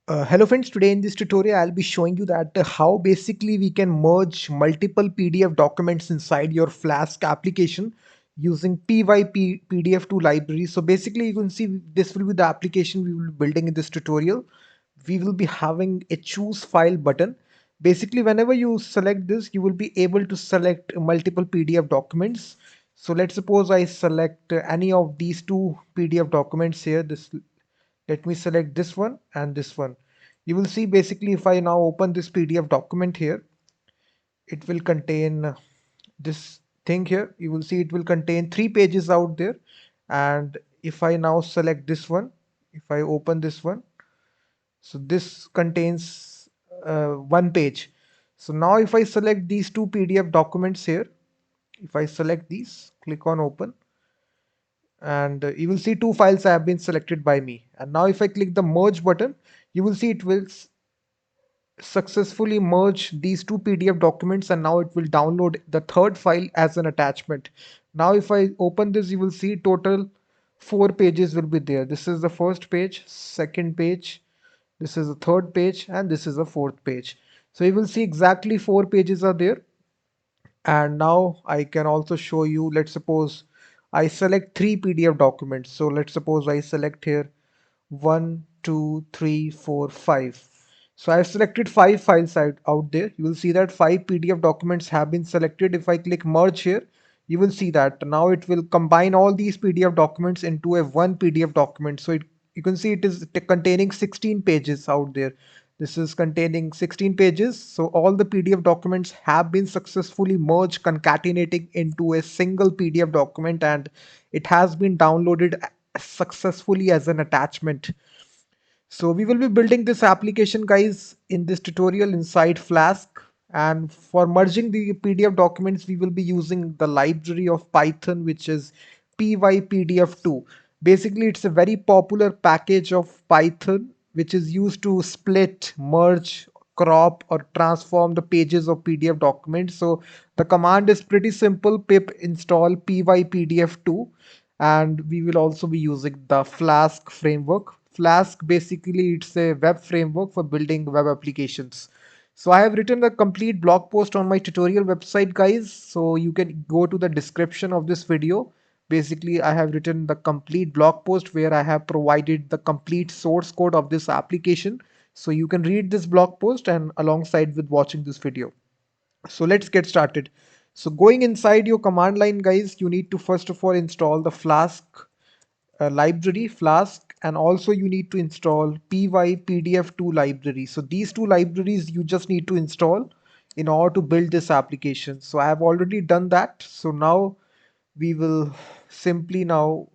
Hello friends, today in this tutorial I'll be showing you that how basically we can merge multiple PDF documents inside your Flask application using PyPDF2 library. So basically you can see this will be the application we will be building in this tutorial. We will be having a choose file button. Basically whenever you select this, you will be able to select multiple PDF documents. So let's suppose I select any of these two PDF documents here. Let me select this one and this one. You will see basically if I now open this PDF document here, it will contain this thing here. You will see it will contain 3 pages out there. And if I now select this one, if I open this one, so this contains 1 page. So now if I select these two PDF documents here, if I select these, click on open, and you will see two files have been selected by me. And now if I click the merge button, you will see it will successfully merge these two PDF documents, and now it will download the third file as an attachment. Now if I open this, you will see total 4 pages will be there. This is the first page, second page, this is the third page, and this is the fourth page. So you will see exactly 4 pages are there. And now I can also show you, let's suppose I select 3 PDF documents. So let's suppose I select here 1, 2, 3, 4, 5. So I've selected 5 files out there. You will see that 5 PDF documents have been selected. If I click merge here, you will see that now it will combine all these PDF documents into a one PDF document. So you can see it is containing 16 pages out there. This is containing 16 pages. So all the PDF documents have been successfully merged, concatenating into a single PDF document, and it has been downloaded successfully as an attachment. So we will be building this application, guys, in this tutorial inside Flask. And for merging the PDF documents, we will be using the library of Python, which is PyPDF2. Basically, it's a very popular package of Python, which is used to split, merge, crop, or transform the pages of PDF documents. So the command is pretty simple: pip install PyPDF2, and we will also be using the Flask framework. Flask basically it's a web framework for building web applications. So I have written the complete blog post on my tutorial website, guys, so you can go to the description of this video. Basically I have written the complete blog post where I have provided the complete source code of this application, so you can read this blog post and alongside with watching this video. So let's get started. So going inside your command line, guys, you need to first of all install the Flask library, Flask, and also you need to install PyPDF2 library. So these two libraries you just need to install in order to build this application. So I have already done that. So now we will simply now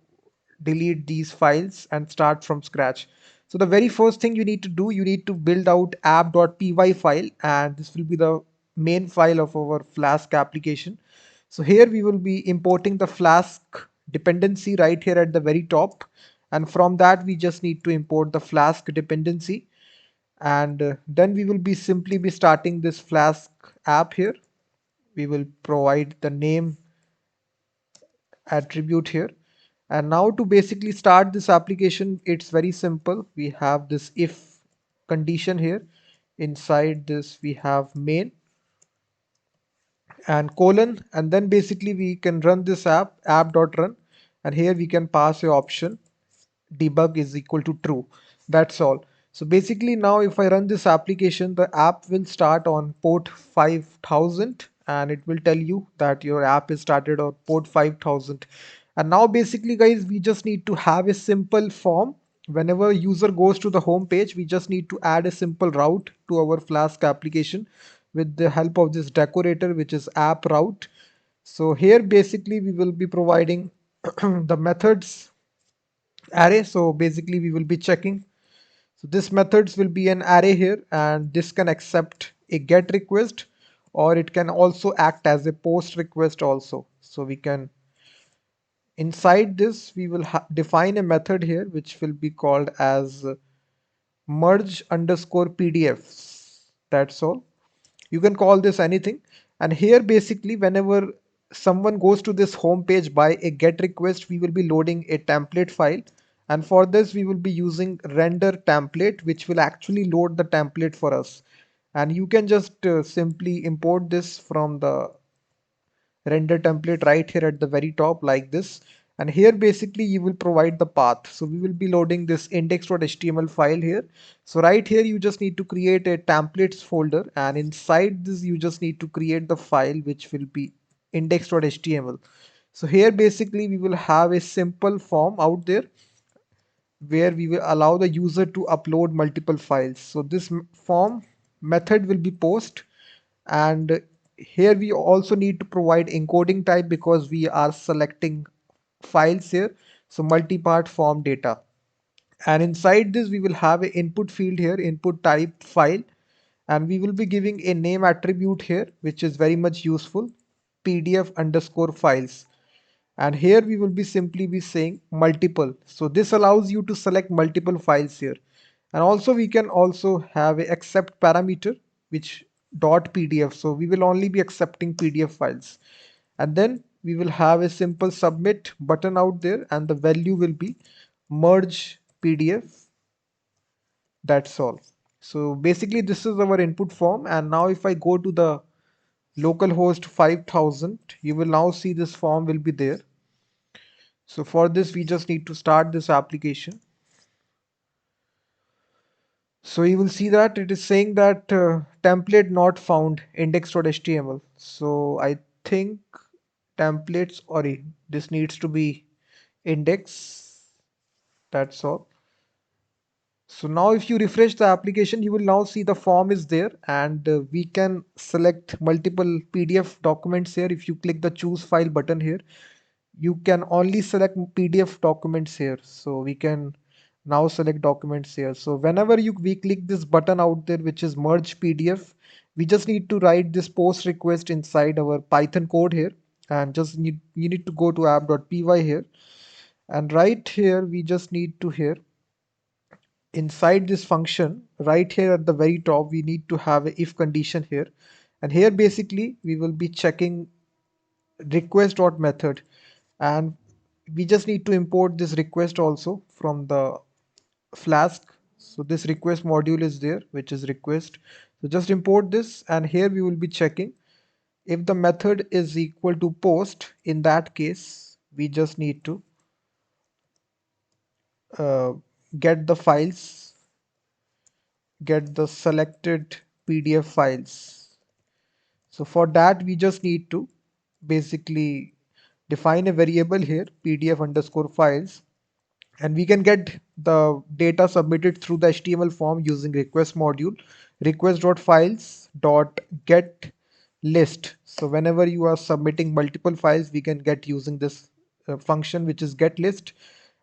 delete these files and start from scratch. So the very first thing you need to do, you need to build out app.py file, and this will be the main file of our Flask application. So here we will be importing the Flask dependency right here at the very top, and from that we just need to import the Flask dependency, and then we will be simply be starting this Flask app here. We will provide the name attribute here. And now to basically start this application, it's very simple. We have this if condition here. Inside this we have main and colon, and then basically we can run this app.run, and here we can pass a option debug is equal to true. That's all. So basically now if I run this application, the app will start on port 5000, and it will tell you that your app is started on port 5000. And now basically, guys, we just need to have a simple form. Whenever user goes to the home page, we just need to add a simple route to our Flask application with the help of this decorator, which is app route. So here basically we will be providing the methods array. So basically we will be checking. So this methods will be an array here, and this can accept a get request, or it can also act as a post request also. So we can, inside this we will define a method here which will be called as merge underscore PDFs. That's all. You can call this anything. And here basically whenever someone goes to this home page by a get request, we will be loading a template file, And for this we will be using render template, which will actually load the template for us. And you can just simply import this from the render template right here at the very top like this. And here basically you will provide the path. So we will be loading this index.html file here. So right here you just need to create a templates folder, and inside this you just need to create the file which will be index.html. So here basically we will have a simple form out there where we will allow the user to upload multiple files. So this form method will be post, and here we also need to provide encoding type because we are selecting files here. So multi-part form data, and inside this we will have an input field here, input type file, and we will be giving a name attribute here which is very much useful, pdf underscore files. And here we will be simply be saying multiple, so this allows you to select multiple files here. And also we can also have a accept parameter which dot pdf, so we will only be accepting pdf files. And then we will have a simple submit button out there, and the value will be merge pdf. That's all. So basically this is our input form. And now if I go to the localhost 5000, you will now see this form will be there. So for this, we just need to start this application. So you will see that it is saying that template not found index.html. So I think templates, or this needs to be index. That's all. So now if you refresh the application, you will now see the form is there, and we can select multiple PDF documents here. If you click the choose file button here, you can only select PDF documents here. So we can now select documents here. So whenever we click this button out there, which is merge PDF, we just need to write this post request inside our Python code here, and you need to go to app.py here, and right here we just need to here inside this function right here at the very top we need to have a if condition here. And here basically we will be checking request.method, and we just need to import this request also from the Flask. So this request module is there, which is request. So just import this, and here we will be checking if the method is equal to post. In that case we just need to uh, get the files, get the selected PDF files. So for that we just need to basically define a variable here, pdf underscore files, and we can get the data submitted through the HTML form using request module, request.files.get list. So whenever you are submitting multiple files, we can get using this function which is get list.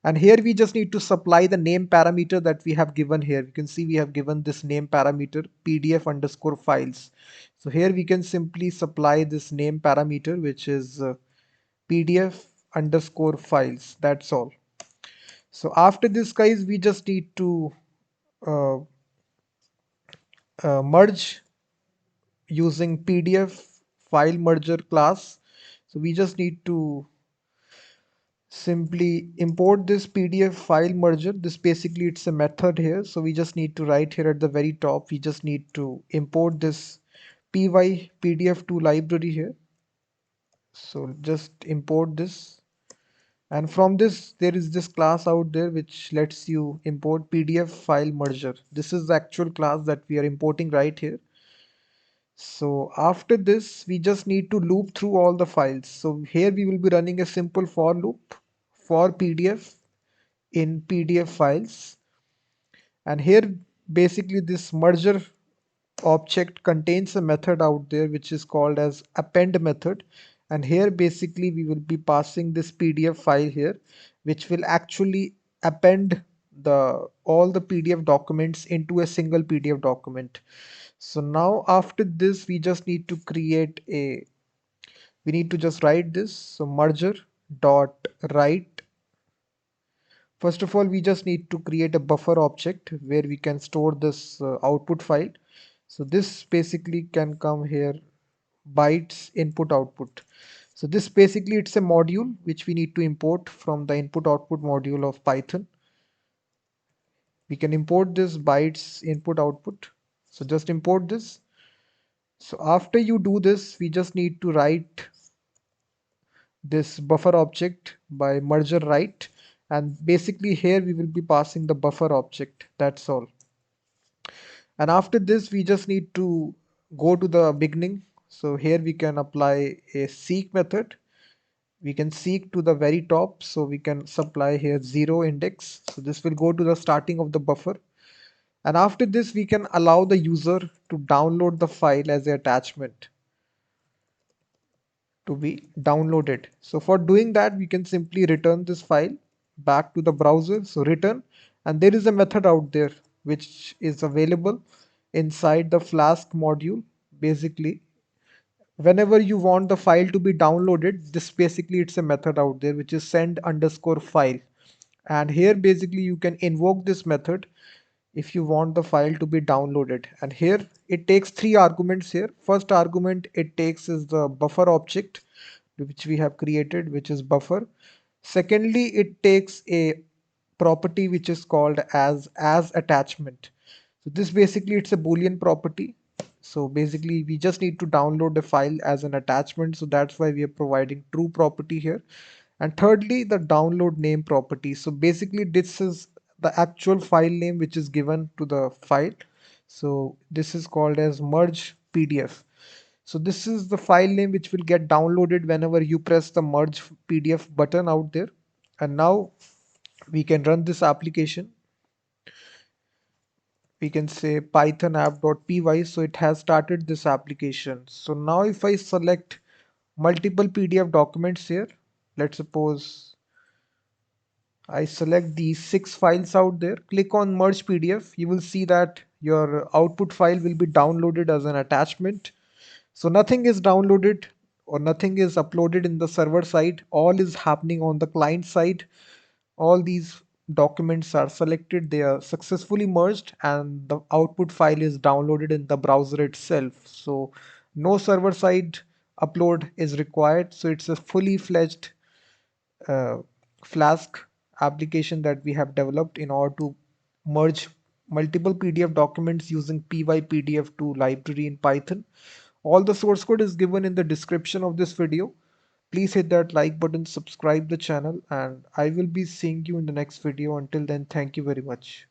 And here we just need to supply the name parameter that we have given here. You can see we have given this name parameter pdf underscore files. So here we can simply supply this name parameter which is pdf underscore files. That's all. So after this guys, we just need to uh, merge using PDF file merger class. So we just need to simply import this PDF file merger. This basically it's a method here. So we just need to write here at the very top. We just need to import this PyPDF2 library here. So just import this. And from this, there is this class out there which lets you import PDF file merger. This is the actual class that we are importing right here. So after this, we just need to loop through all the files. So here we will be running a simple for loop for PDF in PDF files. And here basically this merger object contains a method out there which is called as append method. And here basically we will be passing this PDF file here which will actually append the all the PDF documents into a single PDF document. So now after this we just need to create a, we need to just write this. So merger dot write. First of all, we just need to create a buffer object where we can store this output file. So this basically can come here, bytes input output. So this basically it's a module which we need to import from the input output module of Python. We can import this bytes input output. So just import this. So after you do this, we just need to write this buffer object by merger write, and basically here we will be passing the buffer object. That's all. And after this, we just need to go to the beginning. So here we can apply a seek method. We can seek to the very top, so we can supply here 0 index. So this will go to the starting of the buffer. And after this, we can allow the user to download the file as an attachment to be downloaded. So for doing that, we can simply return this file back to the browser. So return, and there is a method out there which is available inside the Flask module. Basically, whenever you want the file to be downloaded, this basically it's a method out there which is send underscore file. And here basically you can invoke this method if you want the file to be downloaded. And here it takes three arguments here. First argument it takes is the buffer object which we have created, which is buffer. Secondly, it takes a property which is called as attachment. So this basically it's a boolean property. So basically we just need to download the file as an attachment. So that's why we are providing true property here. And thirdly, the download name property. So basically this is the actual file name which is given to the file. So this is called as merge PDF. So this is the file name which will get downloaded whenever you press the merge PDF button out there. And now we can run this application. We can say python app.py. So it has started this application. So now if I select multiple PDF documents here, let's suppose I select these 6 files out there, click on merge PDF, you will see that your output file will be downloaded as an attachment. So nothing is downloaded or nothing is uploaded in the server side. All is happening on the client side. All these documents are selected, they are successfully merged, and the output file is downloaded in the browser itself. So no server side upload is required. So it's a fully fledged uh, Flask application that we have developed in order to merge multiple PDF documents using PyPDF2 library in Python. All the source code is given in the description of this video. Please hit that like button, subscribe the channel, and I will be seeing you in the next video. Until then, thank you very much.